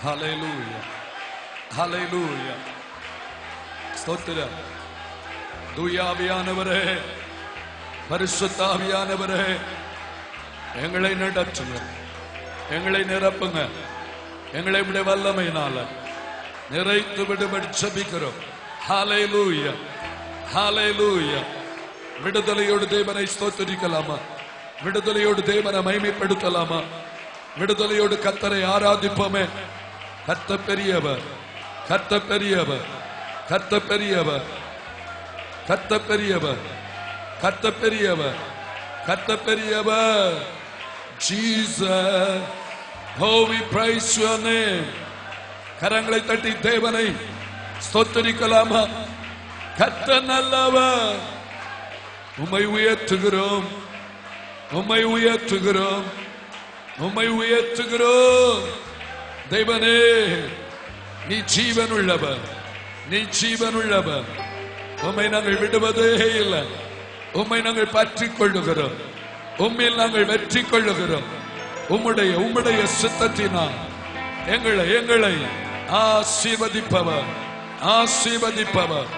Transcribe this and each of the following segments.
ஹல்லேலூயா, ஹல்லேலூயா. ஸ்தோத்திரம். தூய ஆவியானவரே, பரிசுத்த ஆவியானவரே, எங்களை நடத்துங்க, எங்களை நிரப்புங்க, எங்களை விட வல்லமையினால நிறைத்து விடுபடி ஜெபிக்கிறோம். ஹல்லேலூயா, ஹல்லேலூயா. விடுதலையோடு தேவனை ஸ்தோத்திரிக்கலாமா? விடுதலையோடு தேவனை மகிமைப்படுத்தலாமா? விடுதலையோடு கர்த்தரை ஆராதிப்போமே. கர்த்தர் பெரியவர், கர்த்தர் பெரியவர், கர்த்தர் பெரியவர், கர்த்தர் பெரியவர், கர்த்தர் பெரியவர், கர்த்தர் பெரியவர். Jesus, oh we praise your name. கரங்களை தட்டி தேவனை ஸ்தோத்திரிக்கலாமா? கர்த்தர் நல்லவர். உம்மை உயர்த்துகிறோம், உம்மை உயர்த்துகிறோம், உம்மை உயர்த்துகிறோம். தேவனே, நீ ஜீவன் உள்ளவர், நீ ஜீவன் உள்ளவர். உம்மை நாங்கள் விடுவதே இல்லை. உம்மை நாங்கள் பற்றிக் கொள்ளுகிறோம், உம்மில் நாங்கள் வெற்றி கொள்ளுகிறோம். உம்முடைய சித்தத்தினால் எங்களை ஆசீர்வதிப்பவர், ஆசீர்வதிப்பவர்,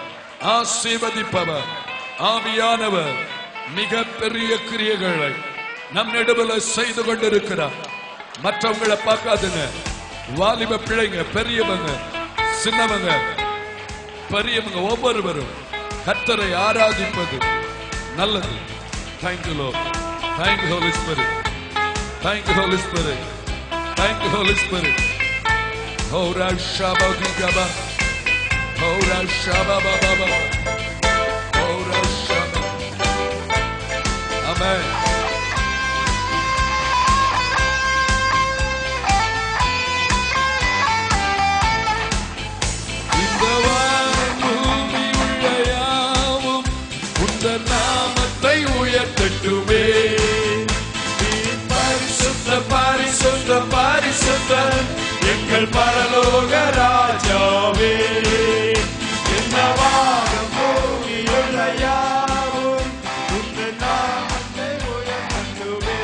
ஆசீர்வதிப்பவர். ஆவியானவர் மிக பெரிய கிரியைகளை நம் நடுவில் செய்து கொண்டிருக்கிறார். மற்றவங்களை பார்க்காதுங்க. வாலிப பிள்ளைங்க, பெரியவங்க, சின்னவங்க, பெரியவங்க ஒவ்வொருவரும் கர்த்தரை ஆராதிப்பது நல்லது. Thank you Lord, thank you Holy Spirit, thank you Holy Spirit, thank you Holy Spirit. Oh Rashabadi Gaba, oh Rashababa Baba, oh Rashaba. Amen. நாமத்தை உயர்த்தட்டுமே. பரிசுத்த பரிசுத்த பரிசுத்த எங்கள் பரலோக ராஜாவே. என்னவாகும் பூமியுள்ள யாவும் உங்கள் நாமத்தை உயர்த்தட்டுமே.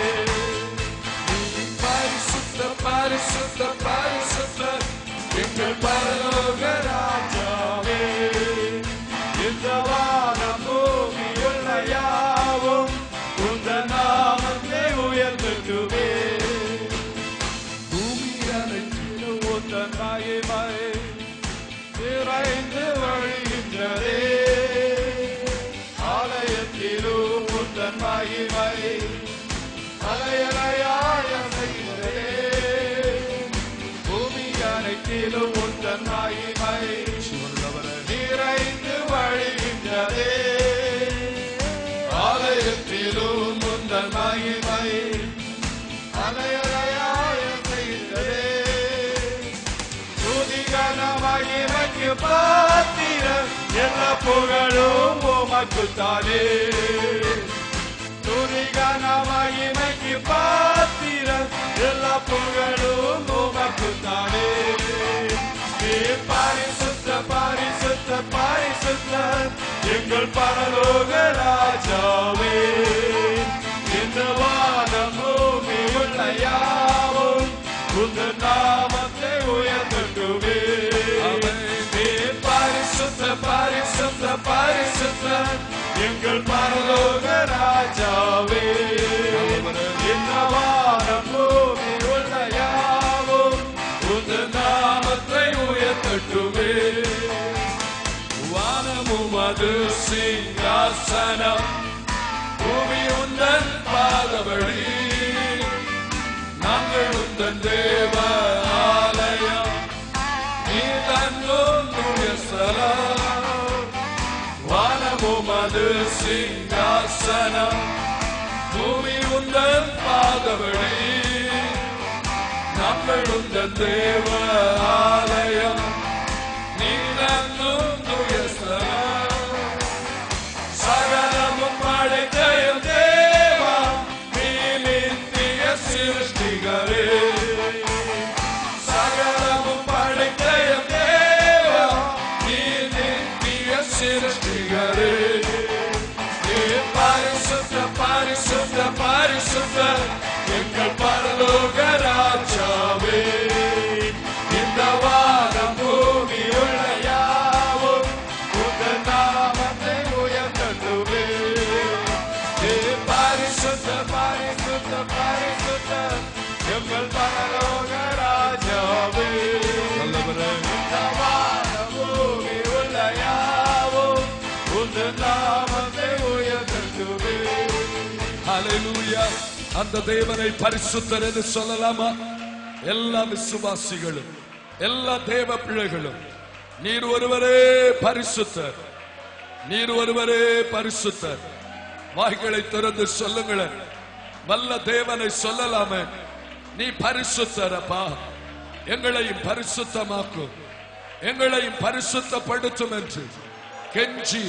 பரிசுத்த பரிசுத்த பரிசுத்த எங்கள் பரலோக ராஜாவே. என்னவாகும் பூமியுள்ள யாவும் உங்கள் நாமத்தை உயர்த்தட்டுமே. பூமி அனைத்திலும் உந்தன் மகிமை நிறைந்து வழிகின்றதே. ஆலயத்திலும் உந்தன் மகிமை அலையலையாய் அசைகிறதே. பூமி அனைத்திலும் உந்தன் மகிமை நிறைந்து வழிகின்றதே. ஆலயத்திலும் உந்தன் மகிமை அலையலையாய் அசைகிறதே. துதிகன மகிமைக்கு பாத்திரர் எல்லா புகழும் உமக்குத்தானே. துதிகன மகிமைக்கு பாத்திரர் எல்லா புகழும் உமக்குத்தானே. பரிசுத்த பரிசுத்த பரிசுத்த எங்கள் பரலோக ராஜாவே. இந்த வானம் பூமி உள்ள யாவும் உந்தன் நாமத்தை உயர்த்தட்டுமே. பரிசுத்த பரிசுத்த பரிசுத்த எங்கள் பரலோக ராஜாவே. இந்த வானம் பூமி உள்ள யாவும் உந்தன் நாமத்தை உயர்த்தட்டுமே. வானமும் அது சிங்காசனம், பூமி உந்தன் பாதபடி. நாங்கள் உந்தன் தேவ ஆலயம், நீ தங்கும் ஸ்தலம். வானமும் அது சிங்காசனம், பூமி உந்தன் பாதபடி. நாங்கள் உந்தன் தேவ ஆலயம், நீ தங்கும் ஸ்தலம். சகலமும் படைத்த தேவா, நீ நித்திய சிருஷ்டிகரே. சகலமும் படைத்த தேவா, நீ நித்திய சிருஷ்டிகரே. பரிசுத்த பரிசுத்த பரிசுத்த எங்கள் பரலோக ராஜாவே. இந்த அந்த தேவனை பரிசுத்தர் என்று சொல்லலாமா? எல்லா விசுவாசிகளும், எல்லா தேவ பிள்ளைகளும், நீர் ஒருவரே பரிசுத்தர், நீர் ஒருவரே பரிசுத்தர். வாய்களை திறந்து சொல்லுங்களேன். வல்ல தேவனை சொல்லலாமே, நீ பரிசுத்தர் அப்பா, எங்களையும் பரிசுத்தமாக்கும், எங்களையும் பரிசுத்தப்படுத்தும் என்று கெஞ்சி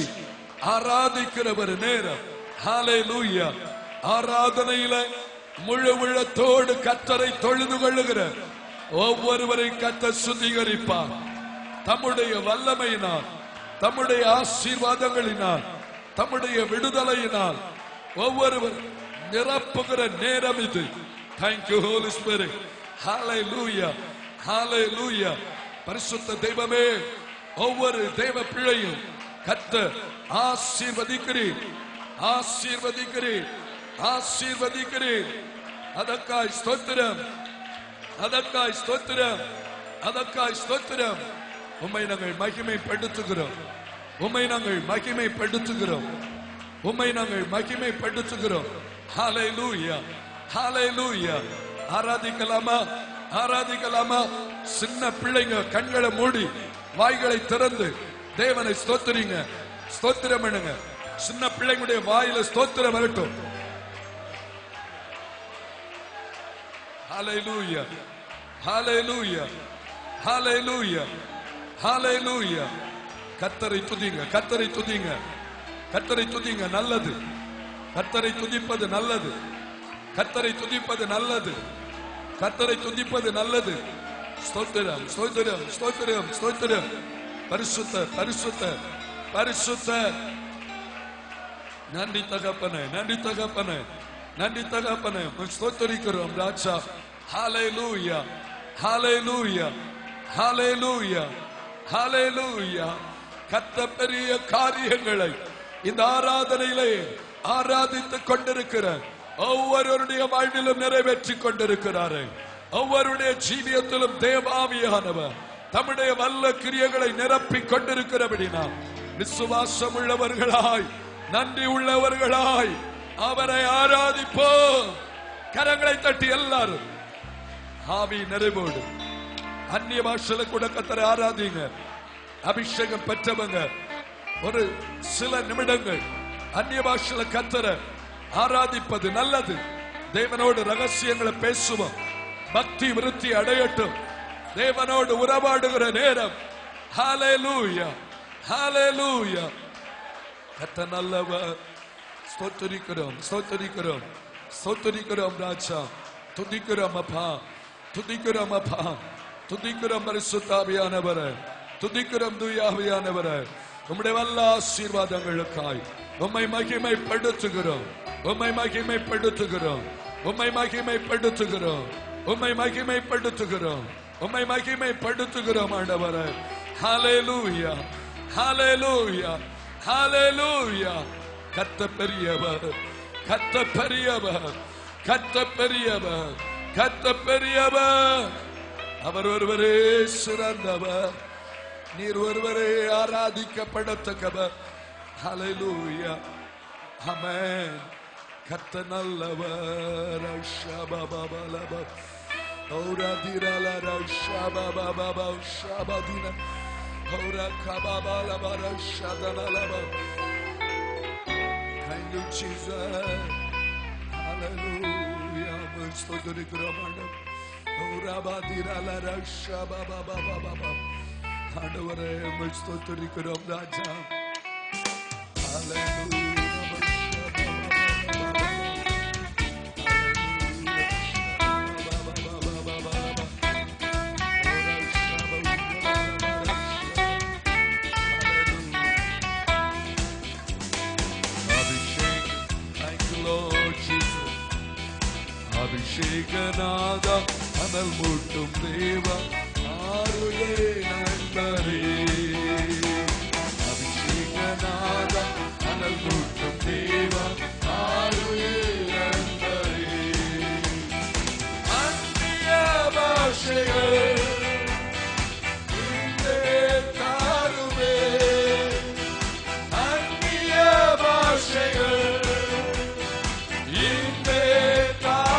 ஆராதிக்கிற ஒரு நேரம். ஹல்லேலூயா. ஆராதனையில முழு உள்ளத்தோடு கர்த்தரை தொழுது கொள்ளுகிற ஒவ்வொருவரையும் கர்த்தர் சுத்திகரிப்பார். தம்முடைய வல்லமையினால், தம்முடைய ஆசீர்வாதங்களினால், தம்முடைய விடுதலையினால் ஒவ்வொருவர் நிரப்புகிற நேரம் இது. Thank you Holy Spirit. Hallelujah. Hallelujah. பரிசுத்த தெய்வமே, ஒவ்வொரு தேவ பிள்ளையும் கர்த்தர் ஆசீர்வதிக்கிறீர், ஆசீர்வதிக்கிறீர், ஆசீர்வதிக்கிறீர். அதற்காய் ஸ்தோத்திரம், அதற்காய் ஸ்தோத்திரம், அதற்காய் ஸ்தோத்திரம். உம்மை நாங்கள் மகிமைப்படுத்துகிறோம், உம்மை நாங்கள் மகிமைப்படுத்துகிறோம், உம்மை நாங்கள் மகிமைப்படுத்துகிறோம். ஹல்லேலூயா, ஹல்லேலூயா. ஆராதிக்கலாமா? ஆராதிக்கலாமா? சின்ன பிள்ளைங்க கண்களை மூடி வாய்களை திறந்து தேவனை ஸ்தோத்திரிங்க, ஸ்தோத்திரம் பண்ணுங்க. சின்ன பிள்ளைங்களுடைய வாயில ஸ்தோத்திரம் வரட்டும். ஹல்லேலூயா, ஹல்லேலூயா, ஹல்லேலூயா, ஹல்லேலூயா. கர்த்தரை துதிங்க, கர்த்தரை துதிங்க, கர்த்தரை துதிங்க. நல்லது, கர்த்தரை துதிப்பது நல்லது, கர்த்தரை துதிப்பது நல்லது, கர்த்தரை துதிப்பது நல்லது. ஸ்தோத்திரம், ஸ்தோத்திரம், ஸ்தோத்திரம், ஸ்தோத்திரம். பரிசுத்த, பரிசுத்த, பரிசுத்த. நன்றி தகப்பனே, நன்றி தகப்பனே, நன்றி தகப்பனே. ஸ்தோத்திரிக்கிறோம் ராஜா. ஹல்லேலூயா, ஹல்லேலூயா, ஹல்லேலூயா, ஹல்லேலூயா. கர்த்தர் பெரிய காரியங்களை இந்த ஆராதனையிலே ஆராதித்துக் கொண்டிருக்கிற ஒவ்வொருவருடைய வாழ்விலும் நிறைவேற்றி கொண்டிருக்கிறாரே. ஒவ்வொருடைய ஜீவியத்திலும் தேவாவியானவர் தம்முடைய வல்ல கிரியைகளை நிரப்பிக் கொண்டிருக்கிறபடினா விசுவாசம் உள்ளவர்களாய், நன்றி உள்ளவர்களாய் அவரை ஆராதிப்போம். கரங்களை தட்டி எல்லாரும் ஆவி நிறைவோடு அந்நிய பாஷையில கூட கர்த்தரை ஆராதிங்க. அபிஷேகம் பெற்றவங்க ஒரு சில நிமிடங்கள் அந்நிய பாஷையில கர்த்தரை ஆராதிப்பது நல்லது. தேவனோடு ரகசியங்களை பேசுவோம். பக்தி விருத்தி அடையட்டும். தேவனோடு உறவாடுகிற நேரம். ஹல்லேலூயா, ஹல்லேலூயா. கர்த்தர் நல்லவர். ஸ்தோத்திரிக்கிறோம், ஸ்தோத்திரிக்கிறோம், ஸ்தோத்திரிக்கிறோம் ராஜா. துதிக்கிறோம் அப்பா, துதிக்கிறோம் அப்பா, துதிக்கிறோம் பரிசுத்த ஆவியானவரே, துதிக்கிறோம் தூய ஆவியானவரே. உம்முடைய வல்ல ஆசீர்வாதங்களுக்காய் உம்மை மகிமைப்படுத்துகிறோம், உம்மை மகிமைப்படுத்துகிறோம், உம்மை மகிமைப்படுத்துகிறோம், உம்மை மகிமைப்படுத்துகிறோம், உம்மை மகிமைப்படுத்துகிறோம் ஆண்டவரே. ஹல்லேலூயா, ஹல்லேலூயா, ஹல்லேலூயா. கர்த்தர் பெரியவர், கர்த்தர் பெரியவர், கர்த்தர் பெரியவர், கர்த்தர் பெரியவர். அவர் ஒருவரே சிறந்தவர், நீர் ஒருவரே ஆராதிக்கப்படத்தக்கவர். ஹல்லேலூயா, ஆமென். கர்த்தர் நல்லவர். ஷபபபலப ஓரதிரல ஷபபபப ஷபதின ஓரகபபலப ஷதனலப. Thank you Jesus. Hallelujah. ஸ்தோத்திரிக்கிறோம் ஆண்டவரே. ஓரபதிரல ஷபபபபப. ஆண்டவரே ஸ்தோத்திரிக்கிறோம் ராஜா. Hallelujah. அபிஷேகநாத அனல் மூட்டும் தேவா ஆருளே நண்பரே. அபிஷேகநாத அனல் மூட்டும் தேவா ஆருளே நண்பரே. அந்நிய பாஷைகள் இன்றே தாருமே, அந்நிய பாஷைகள் இன்றே தாருமே.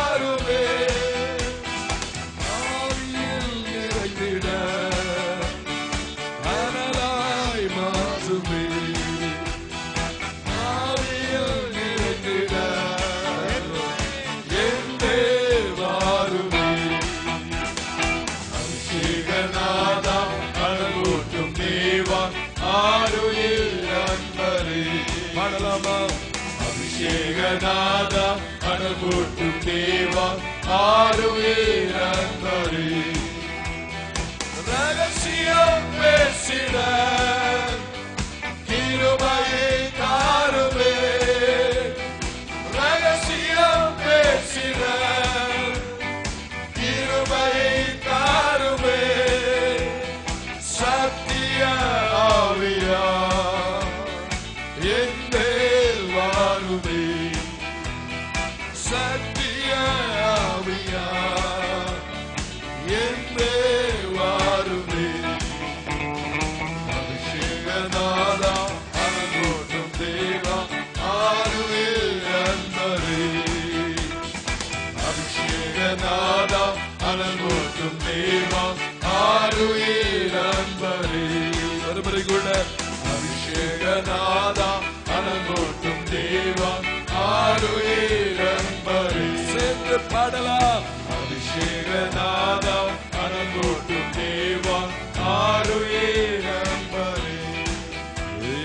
பாடலாமா? அபிஷேகநாத அனல்மூட்டும் தேவா ஆருயிர் அன்பரே, ரகசியம் பேசிட கிருபையை தாருமே, ரகசியம் பேசிட கிருபையை தாருமே, சத்திய ஆவியா என் மேல் வாருமே, சத்திய ஆவியா என் மேல் வாருமே. அபிஷேகநாதா அனல்மூட்டும் தேவா ஆருயிர் அன்பரே, அபிஷேகநாதா அனல்மூட்டும் தேவா ஆருயிர் அன்பரே. ஒருமுறை கூட அபிஷேகநாதா அனல்மூட்டும் தேவா ஆருயிர் அன்பரே. சேர்ந்து பாடலாம். அபிஷேகநாதா அனல்மூட்டும் தேவா ஆருயிர் அன்பரே,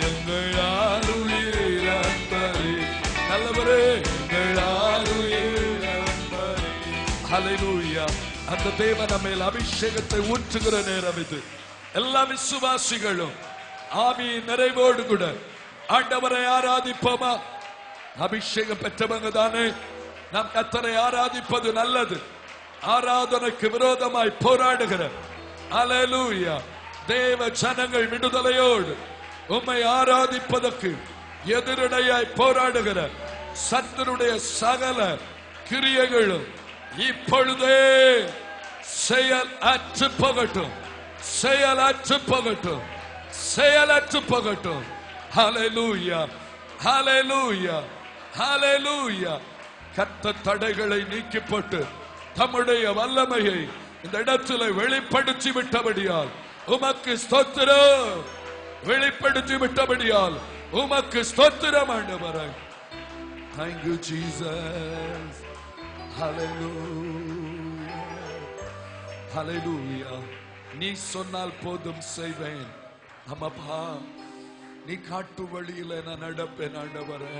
எங்கள் ஆருயிர் அன்பரே, நல்லவரே எங்கள் ஆருயிர் அன்பரே. ஹல்லேலூயா. அந்த தேவன் நம்மேல் அபிஷேகத்தை ஊற்றுகிற நேரம் இது. எல்லா விசுவாசிகளும் ஆவியின் நிறைவோடு கூட ஆண்டவரை ஆராதிப்போமா? அபிஷேகம் பெற்றவங்க தானே நாம் கர்த்தரை ஆராதிப்பது நல்லது. ஆராதனைக்கு விரோதமாய் போராடுகிற அல்லேலூயா தேவ ஜனங்கள் விடுதலையோடு உம்மை ஆராதிப்பதற்கு எதிரடையாய் போராடுகிற சத்துருடைய சகல கிரியைகளும் இப்பொழுதே செயல் அற்று போகட்டும், செயல் அற்று போகட்டும், செயல் அற்று போகட்டும். ஹல்லேலூயா, ஹல்லேலூயா, ஹல்லேலூயா. கர்த்தர் தடைகளை நீக்கி போட்டு தம்முடைய வல்லமையை இந்த இடத்தில் வெளிப்படுத்தி விட்டபடியால் உமக்கு ஸ்தோத்திரம், வெளிப்படுத்தி விட்டபடியால் உமக்கு ஸ்தோத்திரம் ஆண்டவரே. Thank you Jesus. Hallelujah, hallelujah. நீ சொன்னால் போதும் செய்வேன். அம்மா நீ காட்டு வழியில நான் நடப்பேன் ஆண்டவரே.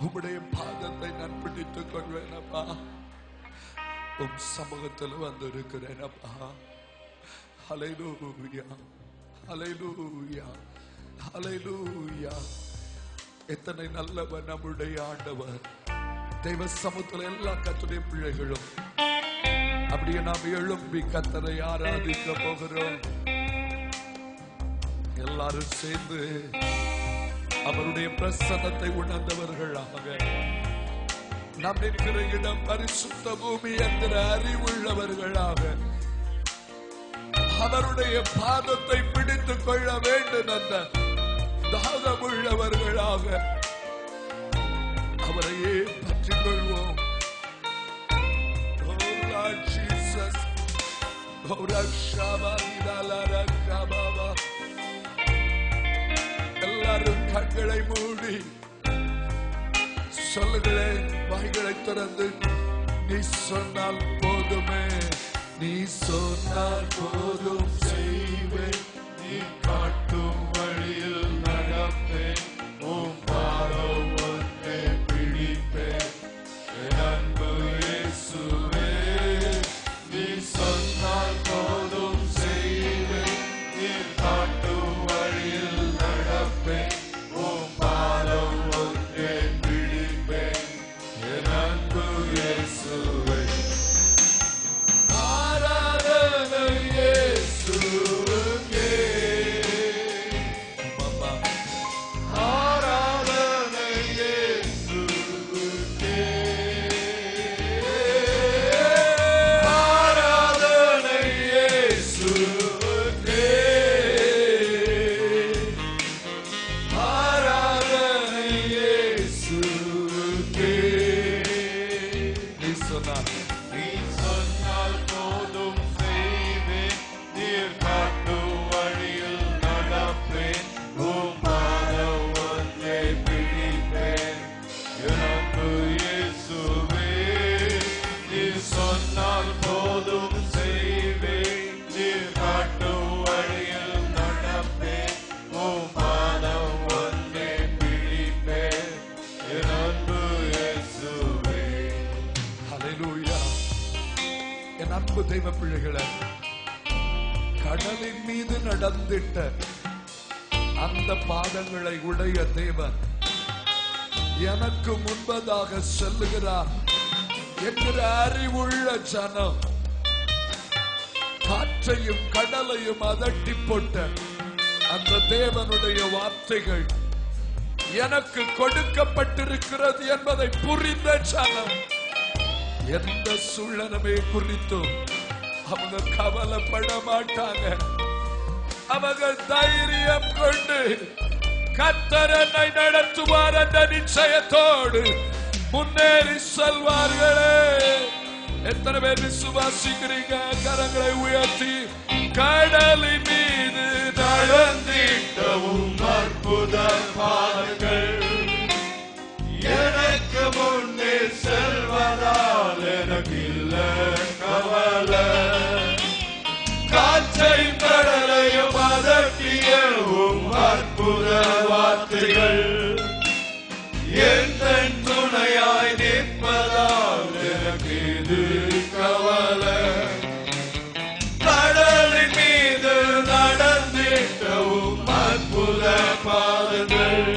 உம்முடைய பாதத்தை நான் பிடித்துக் கொள்வேன் அப்பா. உம் சமூகத்தில் வந்திருக்கிறேன் அப்பா. ஹல்லேலூயா, ஹல்லேலூயா, ஹல்லேலூயா. எத்தனை நல்லவர் நம்முடைய ஆண்டவர். தெய்வ சமூகத்தில் எல்லா கர்த்தருடைய பிள்ளைகளும் அப்படியே நாம் எழும்பி கர்த்தரை ஆராதிக்க போகிறோம். எல்லாரும் சேர்ந்து அவருடைய பிரசன்னத்தை உணர்ந்தவர்களாக நாம் நிற்கிற இடம் பரிசுத்த பூமி என்கிற அறிவுள்ளவர்களாக அவருடைய பாதத்தை பிடித்துக் கொள்ள வேண்டும் என்ற தாகமுள்ளவர்களாக அவரையே பற்றிக் கொள்வோம். எல்லாரும் கண்களை மூடி சொல்லுகிறேன், வாய்களை திறந்து நீ சொன்னால் போதுமே, நீ சொன்னால் போதும் செய்வேன், நீ காட்டும் வழியில் நடப்பேன், உன் பாதம் ஒன்றே பிடிப்பேன், என் அன்பு இயேசுவே. நீ சொன்னால் போதும் செய்வேன், நீ காட்டும் வழியில் நடப்பேன், உன் பாதம் ஒன்றே பிடிப்பேன், என் அன்பு இயேசுவே. ஆராதனை இயேசுவே. கடலின் மீது நடந்திட்ட அந்த பாதங்களை உடைய தேவன் எனக்கு முன்பதாக செல்லுகிறார் என்கிற அறிவுள்ள ஜனம் காற்றையும் கடலையும் அதட்டி போட்ட அந்த தேவனுடைய வார்த்தைகள் எனக்கு கொடுக்கப்பட்டிருக்கிறது என்பதை புரிந்த ஜனம் எந்த சூழலுமே குறித்தும் அவங்க கவலைப்பட மாட்டாங்க. அவங்க தைரியம் கொண்டு கர்த்தர் என்னை நடத்துவார் என்ற நிச்சயத்தோடு முன்னேறி செல்வார்களே. எத்தனை பேர் விசுவாசிக்கிறீங்க? கரங்களை உயர்த்தி கடலின் மீது நடந்திட்டவும் அற்புத பாதங்கள் எனக்கு முன்னே செல்வதால் எனக்கு இல்ல கவலை. காற்றை கடலையும் அதட்டியவும் அற்புத வார்த்தைகள் எந்த துணையாய் நிற்பதால் எனக்கு இது கவலை. கடலின் மீது நடந்திட்டவும் அற்புத பாதங்கள்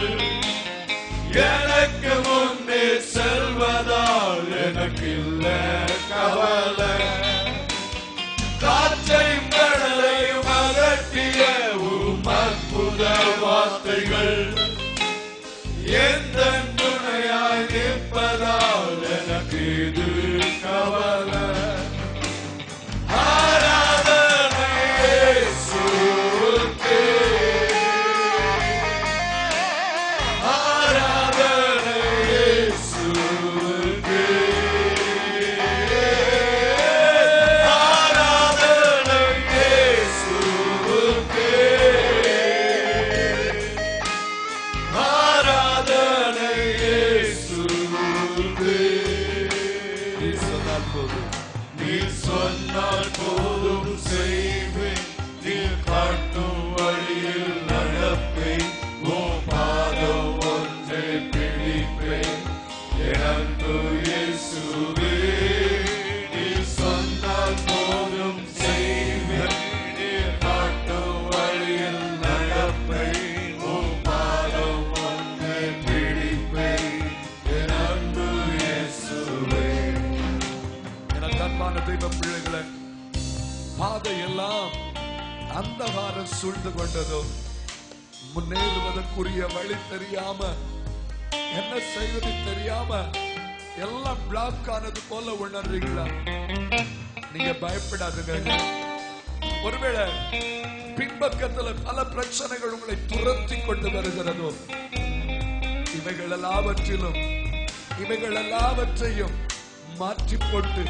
எனக்கு முன்னே செல்வதால் எனக்கு இல்ல கவலை. காற்றை கடலையும் அதட்டியவும் அற்புத வார்த்தைகள் எந்த துணையாய் நிற்பதால் எனக்கு இது கவலை. ஆராதனை இயேசுவுக்கே, ஆராதனை இயேசுவுக்கே, ஆராதனை இயேசுவுக்கே, ஆராதனை இயேசுவுக்கே. நீ சொன்னால் போதும் செய்வேன், நீ காட்டும் வழியில் நடப்பேன், உன் பாதம் ஒன்றை பிடிப்பேன் எனக்கு இயேசுவே. நீ சொன்னால் போதும் செய்வேன், நீ காட்டும் வழியில் நடப்பேன், உன் பாதம் ஒன்றை பிடிப்பேன் எனக்கு இயேசுவே. எனக்கு அன்பான தெய்வ பிள்ளைகளை, பாதையெல்லாம் அந்தகாரம் சூழ்ந்து கொண்டதோ, முன்னேறுவதற்குரிய வழி தெரியாம, என்ன செய்வது தெரியாம எல்லாம் பிளாக் ஆனது போல உணர்றீங்களா? நீங்க பயப்படாதுங்க. ஒருவேளை பின்பக்கத்துல பல பிரச்சனைகள் உங்களை துரத்தி கொண்டு வருகிறதோ, இவைகள் எல்லாவற்றையும் மாற்றி போட்டு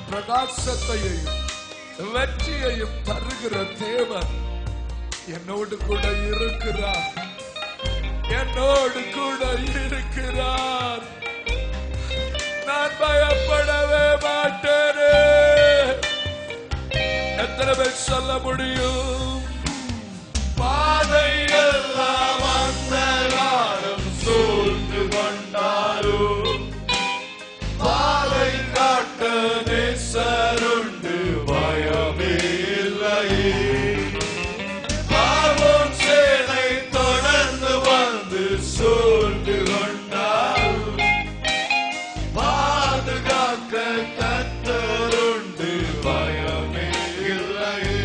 பிரகாசத்தையும் வெற்றியையும் தருகிற தேவன் என்னோடு கூட இருக்கிறார், என்னோடு கூட இருக்கிறார். நான் பயப்படவே மாட்டேனே. எத்தனை பேர் சொல்ல முடியும்? பாதையெல்லாம் அந்தகாரம் சூழ்ந்து கொண்டாலும் பாதை காட்ட நேசருண்டு, பயமே இல்லையே. பாவம் சேனை தொடர்ந்து வந்து சூழ்ந்து கொண்டாலும் பாதுகாக்க கர்த்தருண்டு, பயமே இல்லையே.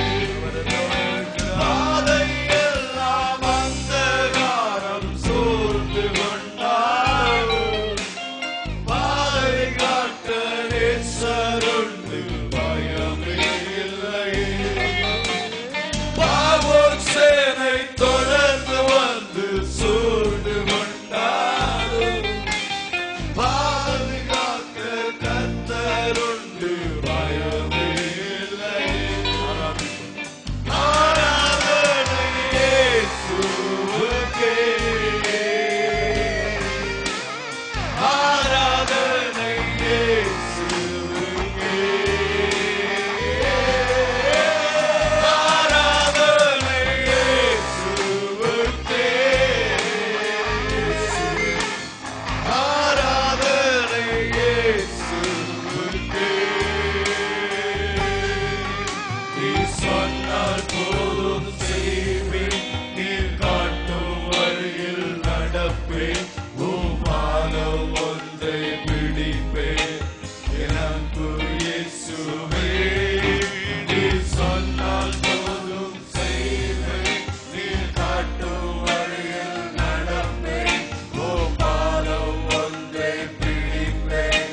சொன்னால் போதும் செய்வேன், நீர் காட்டும் வழியில் நடப்பேன், உம்மானம் ஒன்றை பிடிப்பேன், என் அன்பு இயேசுவே. நீர் சொன்னால் போதும் செய்வேன், நீர் காட்டும் வழியில் நடப்பேன், உம்மானம் ஒன்றை பிடிப்பேன்,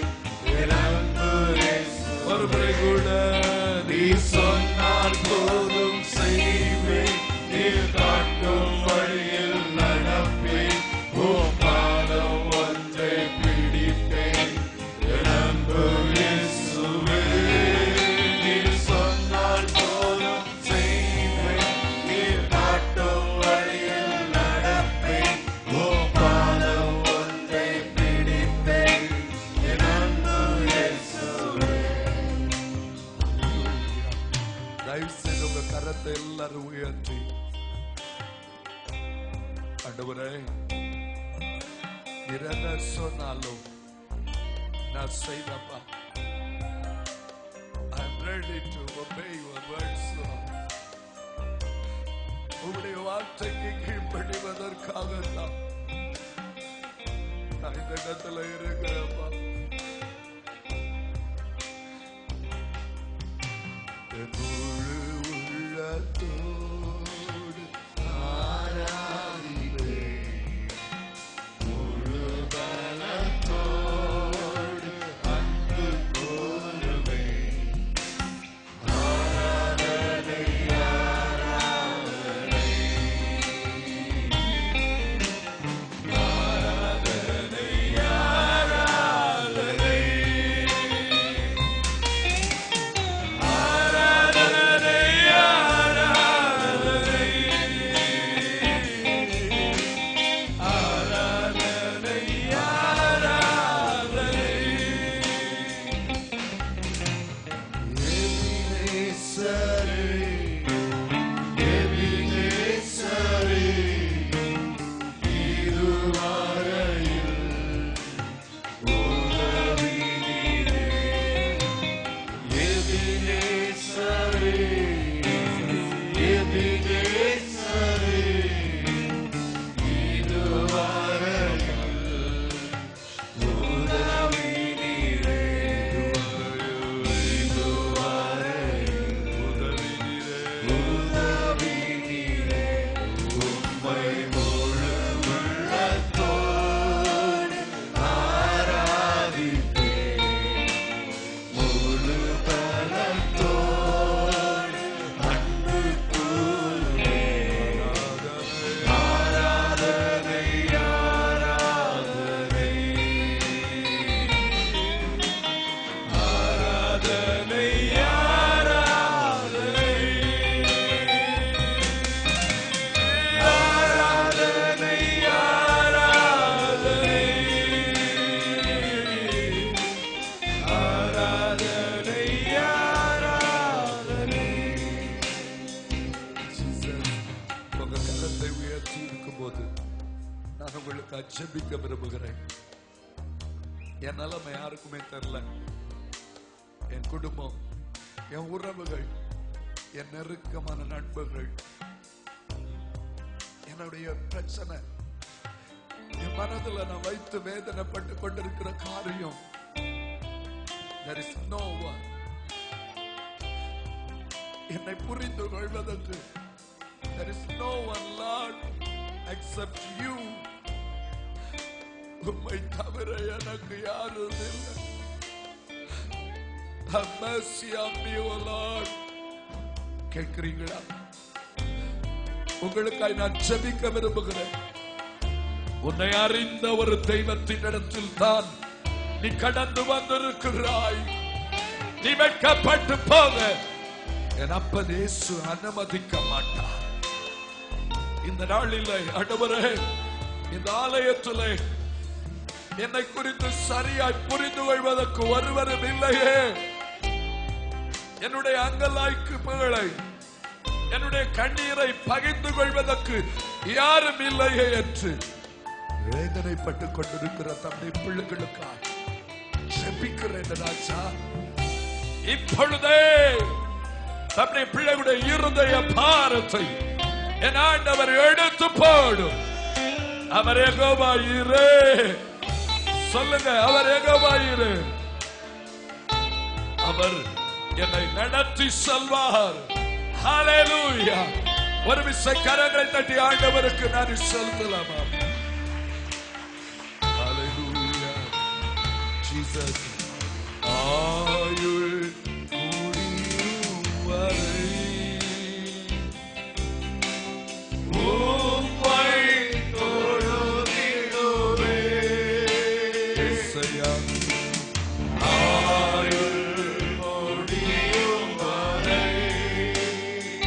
என் அன்பு இயேசுவே. ஒருமுறை கூட நீர் சொன்னால் போதும் செய்வேன், நீர் காட்டும் வழியில் நடப்பேன், உம்மானம் ஒன்றை பிடிப்பேன், என் அன்பு இயேசுவே. நீர் சொன்னால் போதும் செய்வேன், நீர் காட்டும் வழியில் நடப்பேன், உம்மானம் ஒன்றை பிடிப்பேன், என் அன்பு இயேசுவே. தயவு செய்து உங்க கரத்தை எல்லாரும் உயர்த்தி, ஆண்டவரே நீர் என்ன சொன்னாலும் நான் செய்தப்பா. I'm ready to obey your words, Lord. உம்முடைய வார்த்தைக்கு கீழ்ப்படிவதற்காகத்தான் நான் இந்த இடத்துல இருக்கிறேன்ப்பா. என் முழு உள்ளத்தோடு ஆராதிப்பேன், முழு பலத்தோடு அன்பு கூறுவேன், ஆராதனை ஆராதனை ஆராதனை ஆராதனை ஜெபிக்க விரும்புகிறேன். என் நிலைமை யாருக்குமே தெரியல. என் குடும்பம், என் உறவுகள், என் நெருக்கமான நண்பர்கள், என்னுடைய பிரச்சனை, என் மனதில் நான் வைத்து வேதனைப்பட்டு கொண்டிருக்கிற காரியம், there is no one என்னை புரிந்து கொள்வதற்கு, there is no one Lord except you. உம்மை தவிர எனக்கு யாரும் இல்லை. Have mercy on me, O Lord. கேட்கிறீங்களா? உங்களுக்காய் நான் ஜெபிக்க விரும்புகிறேன். உன்னை அறிந்த ஒரு தெய்வத்தின் இடத்தில் தான் நீ கடந்து வந்திருக்கிறாய். நீ வெட்கப்பட்டு போக என் அப்பன் இயேசு அனுமதிக்க மாட்டார். இந்த நாளிலே ஆண்டவரே, இந்த ஆலயத்திலே என்னை குறித்து சரியாய் புரிந்து கொள்வதற்கு ஒருவரும் இல்லையே. என்னுடைய அங்கலாய்ப்புகளை, என்னுடைய கண்ணீரை பகிர்ந்து கொள்வதற்கு யாரும் இல்லையே என்று வேதனைப்பட்டுக் கொண்டிருக்கிற தம்முடைய பிள்ளைகளுக்காக ஜெபிக்கிறேன் ராஜா. இப்பொழுதே தம்முடைய பிள்ளைகளுடைய இருதய பாரத்தை என் ஆண்டவர் எடுத்து போடும். அவர் யெகோவா ஈரே. சொல்லுங்க, அவர் யெகோவா ஈரே. அவர் என்னை நடத்தி செல்வார். ஹல்லேலூயா. ஒரு விசை கரங்களை தட்டி ஆண்டவருக்கு நன்றி செலுத்தலாமா? ஹல்லேலூயா. ஜீசஸ். ஆயுள் முடியும் வரை உம்மை தொழுதிடுவே. இயேசுயா. ஆயுள் முடியும் வரை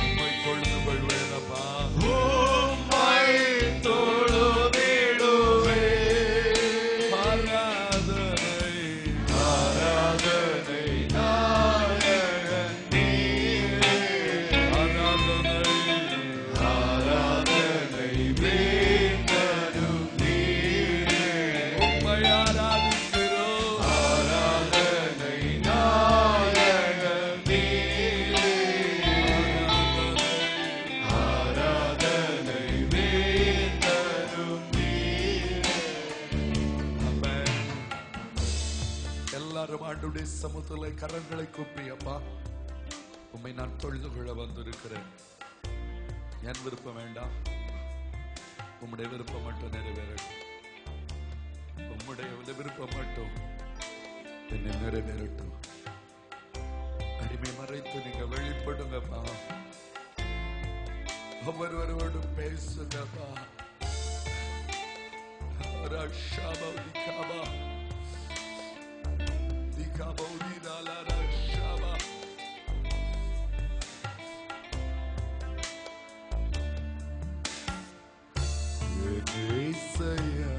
உம்மை தொழுது கொள்வேனப்பா. உம்மை தொழுதிடுவே. ஆராதனை ஆராதனை நாயகன் நீரே. ஆராதனை ஆராதனை வேந்தனும் நீரே. உம்மை ஆராதிக்கிறோம். ஆராதனை நாயகன் நீரே. ஆராதனை வேந்தனும் நீரே. ஆமென். எல்லாரும் ஆண்டுடைய சமூகத்திலே கரங்களை கூப்பி, அப்பா உம்மை நான் தொழுது கொள்ள வந்திருக்கிறேன். என் விருப்பம் வேண்டாம், உம்முடைய விருப்பம் மட்டும் நிறைவேறட்டும். உம்முடைய விருப்பம் மட்டும் என்னை நிறைவேறட்டும். அடிமை மறைத்து நீங்க வெளிப்படுங்கப்பா. ஒவ்வொருவரோடும் பேசுங்கப்பா. ரஷாபா திகாபா திகாபா உதிதாலா ரஷாபா. இயேசுயா.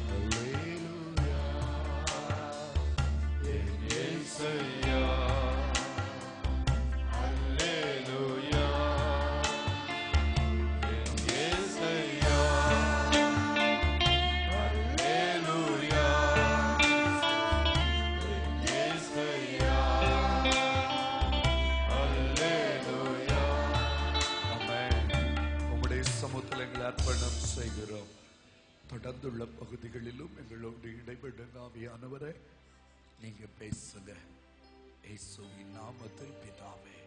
ஹல்லேலூயா. இயேசுயா. ஹல்லேலூயா. இயேசுயா. ஹல்லேலூயா. இயேசுயா. ஹல்லேலூயா. ஆமென். உம்முடைய சமூகத்தில் எங்களை அர்ப்பணம் செய்கிறோம். தொடர்ந்துள்ள பகுதிகளிலும் எங்களோடு இடைபெடுங்க. ஆவியானவரே, நீங்க பேசுங்க. இயேசுவின் நாமத்தில் பிதாவே.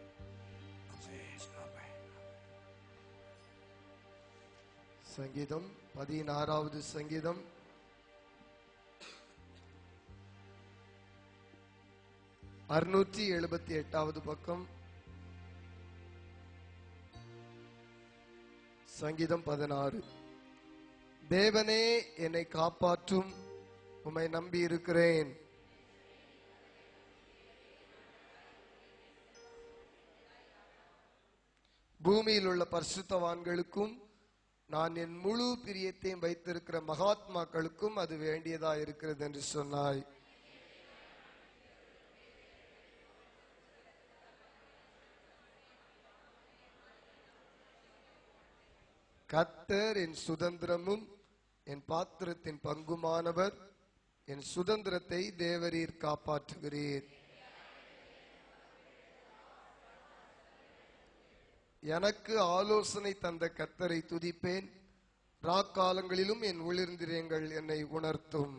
ஆமென். ஆமென். சங்கீதம் 16வது சங்கீதம் 678வது பக்கம். சங்கீதம் 16. தேவனே என்னை காப்பாற்றும், உம்மை நம்பி இருக்கிறேன். பூமியில் உள்ள பரிசுத்தவான்களுக்கும் நான் என் முழு பிரியத்தையும் வைத்திருக்கிற மகாத்மாக்களுக்கும் அது வேண்டியதா இருக்கிறது என்று சொன்னாய். கர்த்தர் என் சுதந்திரமும் என் பாத்திரத்தின் பங்குமானவர். என் சுதந்திரத்தை தேவரீர் காப்பாற்றுகிறீர். எனக்கு ஆலோசனை தந்த கர்த்தரை துதிப்பேன். ராக்காலங்களிலும் என் உள்ளிருந்திரங்கள் என்னை உணர்த்தும்.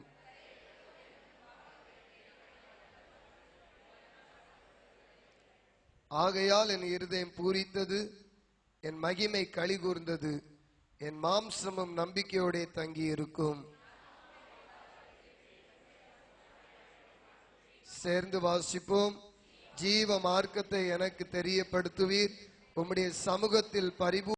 ஆகையால் என் இருதயம் பூரித்தது, என் மகிமை களி கூர்ந்தது. என் மாம்சமும் நம்பிக்கையோட தங்கி இருக்கும். சேர்ந்து வாசிப்போம். ஜீவ மார்க்கத்தை எனக்கு தெரியப்படுத்துவீர். உம்முடைய சமூகத்தில் பரிபூ